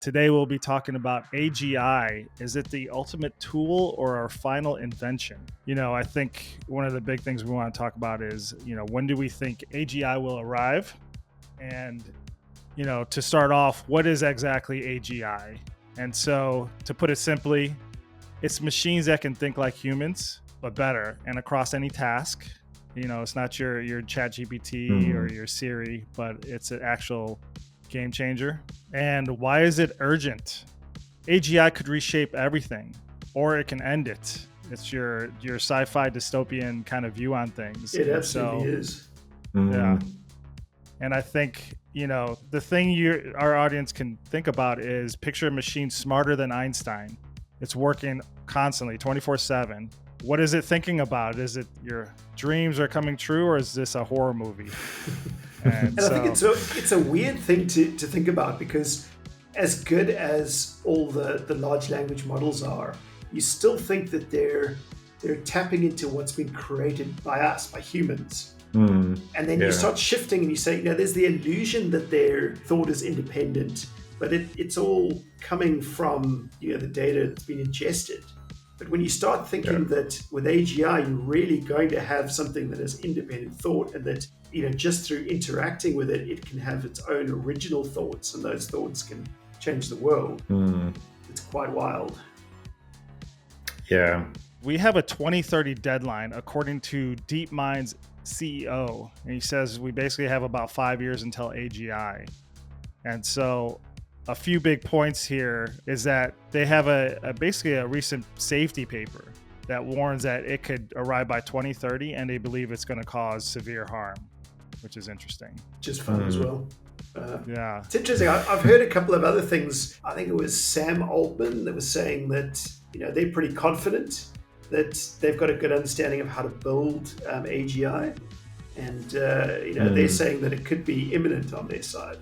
Today we'll be talking about AGI. Is it the ultimate tool or our final invention? I think one of the big things we want to talk about is, when do we think AGI will arrive? And, to start off, what is exactly AGI? And so, to put it simply, it's machines that can think like humans, but better and across any task. It's not your ChatGPT or your Siri, but it's an actual game changer. And why is it urgent? AGI could reshape everything, or it can end it. It's your sci-fi dystopian kind of view on things. It absolutely is. Yeah. And I think, the thing our audience can think about is picture a machine smarter than Einstein. It's working constantly, 24/7. What is it thinking about? Is it your dreams are coming true, or is this a horror movie? And I think it's a weird thing to think about, because as good as all the large language models are, you still think that they're tapping into what's been created by us, by humans. And then you start shifting and you say, there's the illusion that their thought is independent, but it's all coming from the data that's been ingested. But when you start thinking that with AGI, you're really going to have something that has independent thought, and that, just through interacting with it, it can have its own original thoughts, and those thoughts can change the world. It's quite wild. Yeah. We have a 2030 deadline, according to DeepMind's CEO. And he says we basically have about 5 years until AGI. And so a few big points here is that they have basically a recent safety paper that warns that it could arrive by 2030, and they believe it's going to cause severe harm, which is interesting. Just fun as well. Yeah. It's interesting. I've heard a couple of other things. I think it was Sam Altman that was saying that, they're pretty confident that they've got a good understanding of how to build AGI. And, they're saying that it could be imminent on their side,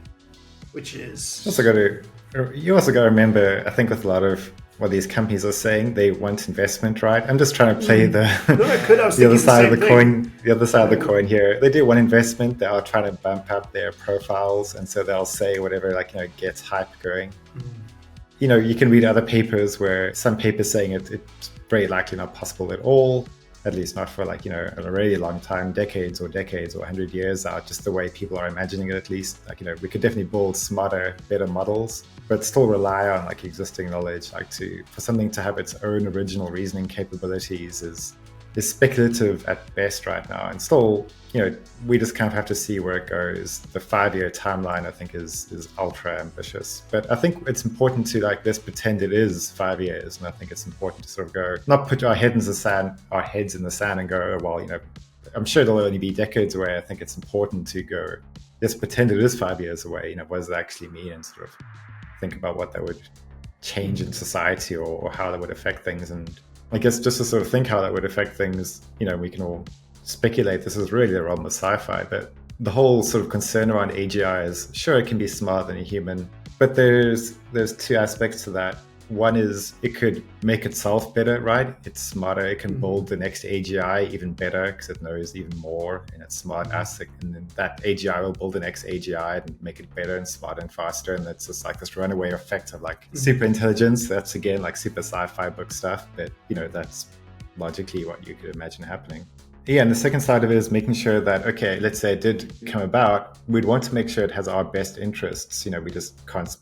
which is... You also got to remember, I think with a lot of what these companies are saying, they want investment, right? I'm just trying to play the other side of the coin. The other side of the coin here. They do want investment. They are trying to bump up their profiles, and so they'll say whatever, gets hype going. You can read other papers where some papers saying it's very likely not possible at all. At least not for a really long time, decades or 100 years out, just the way people are imagining it, at least. We could definitely build smarter, better models, but still rely on existing knowledge. For something to have its own original reasoning capabilities is speculative at best right now. And still, we just kind of have to see where it goes. The 5-year timeline, I think, is ultra ambitious. But I think it's important to let's pretend it is 5 years. And I think it's important to sort of go, not put our heads in the sand and go, oh, well, I'm sure it'll only be decades away. I think it's important to go, let's pretend it is 5 years away. What does that actually mean? And sort of think about what that would change in society or how that would affect things. And I guess just to sort of think how that would affect things, we can all speculate. This is really the realm of sci-fi, but the whole sort of concern around AGI is, sure, it can be smarter than a human, but there's two aspects to that. One is it could make itself better, right? It's smarter. It can build the next AGI even better because it knows even more and it's smart as it, and then that AGI will build the next AGI and make it better and smarter and faster. And it's just this runaway effect of super intelligence. That's again super sci-fi book stuff, but that's logically what you could imagine happening. Yeah, and the second side of it is making sure that, okay, let's say it did come about, we'd want to make sure it has our best interests. We just can't,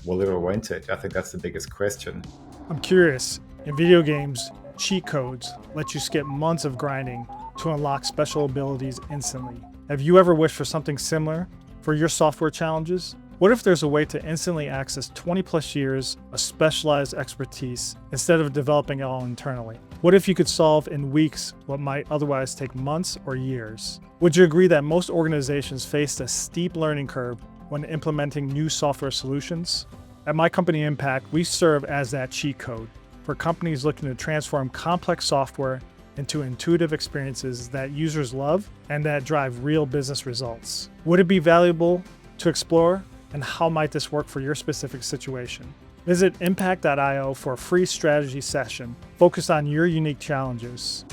will it or won't it? I think that's the biggest question. I'm curious, in video games, cheat codes let you skip months of grinding to unlock special abilities instantly. Have you ever wished for something similar for your software challenges? What if there's a way to instantly access 20 plus years of specialized expertise instead of developing it all internally? What if you could solve in weeks what might otherwise take months or years? Would you agree that most organizations face a steep learning curve when implementing new software solutions? At my company IIIMPACT, we serve as that cheat code for companies looking to transform complex software into intuitive experiences that users love and that drive real business results. Would it be valuable to explore? And how might this work for your specific situation? Visit impact.io for a free strategy session focused on your unique challenges.